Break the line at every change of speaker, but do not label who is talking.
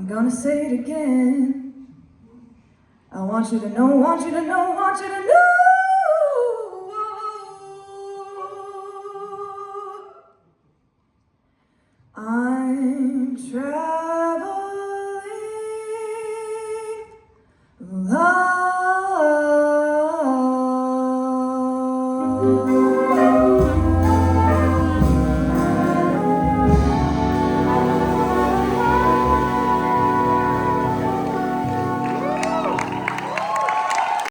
I'm gonna say it again. I want you to know, want you to know, want you to know. I'm traveling alone.